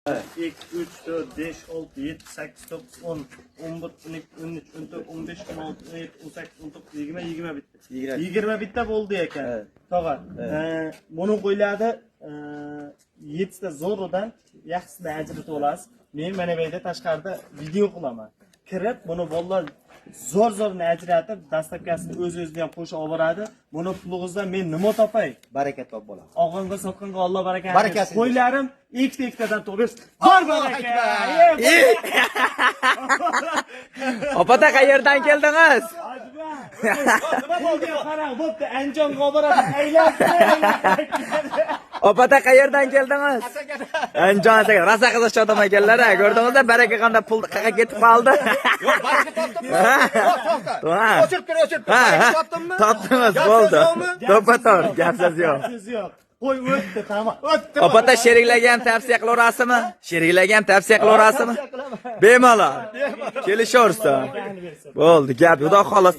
2, 3, 4, 5, 6, 7, 8, 9, 10, 11, 12, 13, 14, 15, 16, 17, 18, 19, 20, 20 bitti. 20 bitta bo'ldi ekan. Tog'a, buni qo'yiladi 7 ta zo'ridan yaxshisidan ajratib olasiz. Men mana bu yerda tashqarida video qilaman. Kirib, buni bolalar zo'r-zo'rni ajratib, dastlabkasini o'z-o'zidan ham qo'shib oladi. Buni pulingizdan men nima topay? Baraka top bo'ladi. Og'inga soqqanga Alloh baraka. Barakasi. Qo'ylarim ikkita-ikkitadan to'g'ri. Bor baraka. Opata qayerdan keldingiz? Nima bo'ldi? Qarang, bo'pti. Andijonga boradi. Aylansin. Opata qayerdan keldingiz? Andijon aka, rosa qiziqchi odam ekanlar, ko'rdingizmi? Baraka qanda pul qayerga ketib qoldi? Yo'q, baraka topdimmi? Yo'q, topdim. O'chirib tur, o'chirib tur. Baraka topdimmi? Topdingiz, bo'ldi. To'ppa-to'g'ri, gapsiz yo'q. Gapsiz yo'q. Qo'y o'tdi, tamom. O'tdi. Opata sheriklagan tavsiya qilaverasizmi? Sheriklagan tavsiya qilaverasizmi? Bemalol. Kelishaversin. Bo'ldi, gap xudo xolos.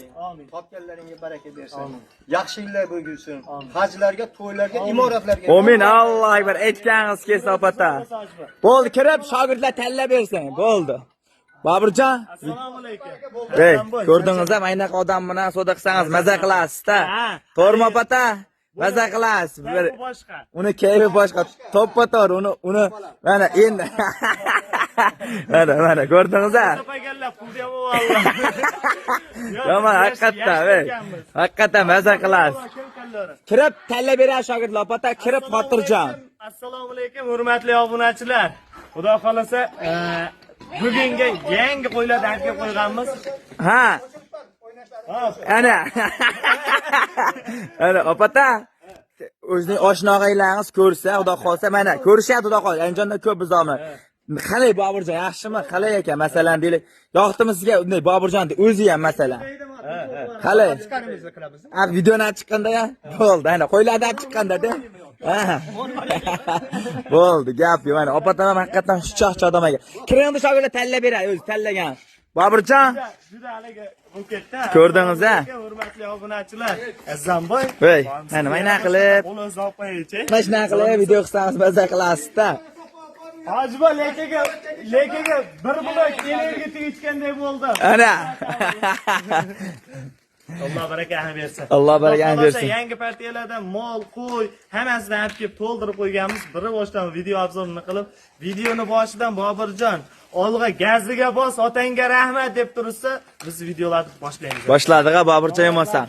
Topganlaringga baraka bersin. Yaxshi yillar bo'lsin. Hajlarga, to'ylarga, imoratlarga. Amin. Allohu akbar. Aytganingiz kelsa opata. Bo'ldi, kirib shogirdlar tanlab bersang. Bo'ldi. Boburjon. Assalomu alaykum. Ey, ko'rdingizmi? Aynaqa odam bilan savdo qilsangiz maza qilasiz-da. To'g'rimi opata? Maza qilasiz. Boshqa. Uni kayfi boshqa. To'ppa-to'g'ri uni mana endi. Mana ko'rdingizmi? Topaganlar pulni ham valloh. Yomon, haqiqatdan, ey. Haqiqatdan maza qilasiz. Kirib tanlab beradi shogirdlar, opata, kirib xotirjam. Assalomu alaykum, hurmatli obunachilar. Xudo xolasa, bugunga yangi qo'ylarni aytib qo'yganmiz. Ha. Ana. Ana opata. O'zining oshna og'aylaringiz ko'rsa, xudo xolsa, mana ko'rishadi, xudo xolsa. Andijonda ko'p bizomni. Qalay Boburjon, yaxshimi? Qalay ekan, masalan deylik. Yoqdimi sizga unday Boburjonni o'zi ham masalan. Qalay? Chiqarimizni qilamiz. Videoni chiqqanda ya bo'ldi, ana qo'ylardan chiqqanda-da. Bo'ldi, gap yo'q. Mana opatam ham haqiqatan shuchoqchi odam ekan. Kiringni shogirdlar tanlab beradi, o'zi tanlagan. Boburjon, Juda haligi buketda. ko'rdingiz-a? Hurmatli obunachilar, Azamboy. Voy, mana mana qilib, Qo'lingizni olib qo'yingchi. mana shunaqa qilib video qilsangiz maza qilasiz-da. Hojiboy lekaga bir blok kelerga tegishganday bo'ldi. Ana. Alloh barakani bersin. Alloh barakani bersin. Yangi partiyalardan mol, qo'y, hammasidan olib kelib to'ldirib qo'yganmiz. Biri boshdan video obzorini qilib, videoni boshidan Boburjon, olg'a gaziga bos, otangga rahmat deb tursa, biz videolarni boshlaymiz. Boshladik-a, Boburjon emassan.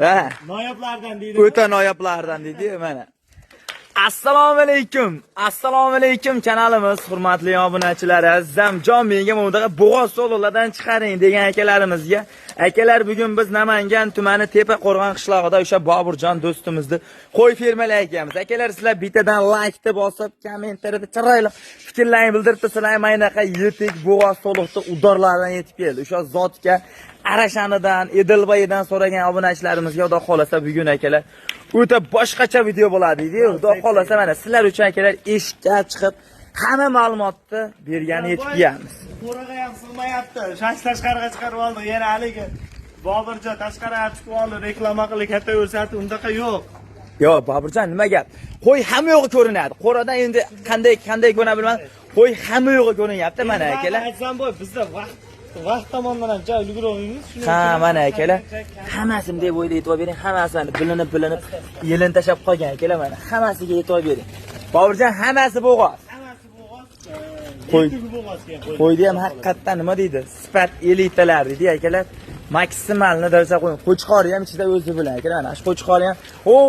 Ha. Noyoblardan deydi. O'ta noyoblardan deydi, mana. Assalomu alaykum. Assalomu alaykum kanalimiz hurmatli obunachilar. Azamjon menga mo'daga bo'g'oz sololardan chiqaring degan akalarimizga. Akalar, bugun biz Namangan tumani Tepa Qo'rg'on qishlog'ida o'sha Boburjon do'stimizni qo'y fermalar ekanmiz. Akalar, sizlar bittadan like-ni bosib, kommentariyada chiroyli fikrlaringizni bildirib tursalar, maynaqa yetik bo'g'oz soliqni udorlardan yetib keldi. O'sha zotga Arashanidan, Edilbaydan so'ragan obunachilarimizga xudo xolasa bugun akalar o'ta boshqacha video bo'ladi deydi. Xudo xolasa mana sizlar uchun akalar eshikka chiqib hamma ma'lumotni bergani yetib kelamiz. Qo'raga ham sig'mayapti. Shash tashqariga chiqarib oldi. Yana haligi Boburjon tashqariga chiqib oldi, reklama qilib katta ko'rsatdi. Undaqa yo'q. Yo'q, Boburjon nima gap? Qo'y hamma yo'g'i ko'rinadi. Qo'radan endi qanday ko'rina bilmadim. Qo'y hamma yo'g'i ko'rinyapti mana akalar. Azamboy, bizda vaqt tomondan ham joy ulgurolmaymiz. Ha, mana akalar. Hammasini deb o'yda e'tibor bering. Hammasini bilinib yelin tashab qolgan akalar mana. Hammasiga e'tibor bering. Boburjon, hammasi bo'g'oz. Hammasi bo'g'oz. Qo'ydi ham haqiqatdan nima deydi? Sifat elitalar deydi akalar. Maksimalni daraja qo'ying. Qo'chqori ham ichida o'zi bilan akalar. Mana shu qo'chqori ham,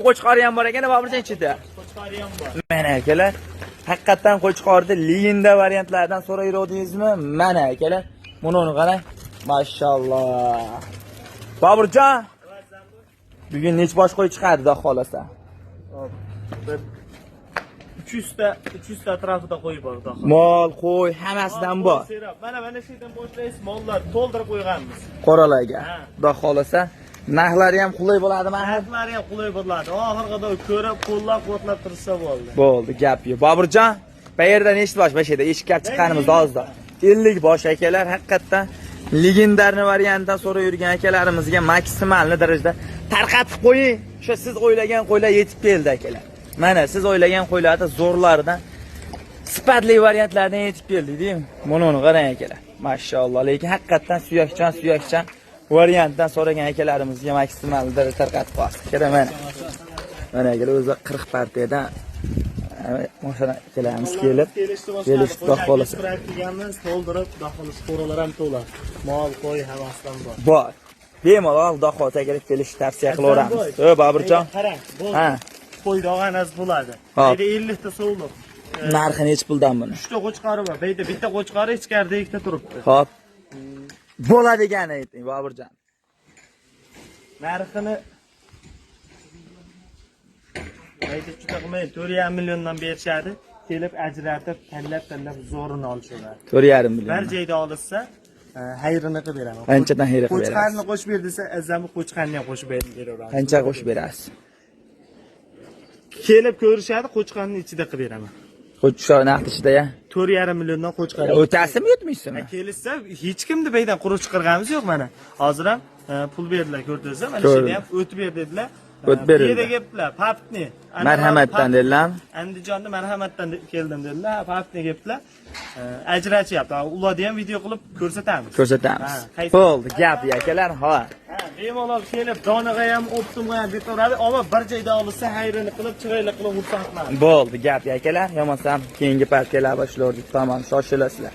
qo'chqori ham bor ekan, Boburjon ichida. Qo'chqori ham bor. Mana akalar. Haqiqatdan qo'chqorni leyinda variantlardan so'rayrovdingizmi? Mana akalar. Buni qarang. Mashalloh. Boburjon. Bugun nech bosh qo'y chiqadi, xudo xolasa? 300 ta atrofida qo'y bor, xudo xolasa. Mol, qo'y, hammasidan bor. Mana shu yerdan boshlaysiz, mollar to'ldirib qo'yganmiz. Qoralarga. Xudo xolasa, narxlari ham qulay bo'ladimi? Narxlari ham qulay bo'ladi. Oxirgida ko'rib, qo'llab-quvvatlab tursa bo'ldi. Bo'ldi, gap yo'q. Boburjon, bu yerda nechta bosh bashida eshikka chiqqanimiz hozir. 50 bosh akalar, haqiqatdan legendarniy variantdan so'rab yurgan akalarimizga maksimalni darajada tarqatib qo'ying. O'sha siz o'ylagan qo'ylar yetib keldi akalar. Mana siz o'ylagan qo'ylarni zo'rlaridan sifatli variantlardan yetib keldik, deymi? Buni qarang akalar. Mashalloh, lekin haqiqatan suyakchan variantdan so'ragan akalarimizga maksimal darajada tarqatib qo'ydik. Kerak mana. Mana akalar o'zi 40 partiyadan Moshana akalarimiz kelib, kelishdi xudo xolasa. Qilganmiz, to'ldirib, xudo xolasa qo'ralar ham to'la. Mol, qo'y havasdan bor. Bor. Bemalol xudo xolasa kelib kelishni tavsiya qilaveramiz. Boburjon. Qarang, bu Ha. qo'y dog'anas bo'ladi. Hop. Qayda 50 ta suvliq. Narxi necha puldan buni? 3 ta qo'chqori bor. Bayda bitta qo'chqori ichkarida ikkita turibdi. Xo'p. Bo'ladigani ayting, Boburjon. Narxini bayda juda qilmay 4,5 milliondan berishadi. Kelib ajratib, tanlab zo'rini olishadi. 4,5 million. Bir joyda olsa, hayrini qilib beraman. Qanchadan hayri qilib berasiz? Qo'chqarni qo'shib ber desa, azami qo'chqarni ham qo'shib beraveramiz. Qancha qo'shib berasiz? Kelib ko'rishadi, qo'chqarni ichida qilib beraman. Qo'chqor narxi ichida-ya. 4,5 milliondan qo'chqar. O'tasimi yutmaysizmi? Kelishsa, hech kimni baydan quruq chiqarganimiz yo'q mana. Hozir ham pul berdilar, ko'rdingizmi? Mana shu yerda ham o'tib ber dedilar. O'tib berildi. Yerda gaplar, papni. Marhamatdan dedilar. Andijonda marhamatdan keldim dedilar. Papni gaplar. Ajrachyapti. Ularni ham video qilib ko'rsatamiz. Ko'rsatamiz. Ha, Bo'ldi, gap akalar, ha. Bemalol kelib, donaga ham, optimga ham betaveradi, ammo bir joyda olsa, hayrini qilib, chiroyli qilib xursand qiladi. Bo'ldi, gap akalar. Yo'qmasam keyingi partiyalar boshlaydik. Tamom, shoshilasizlar.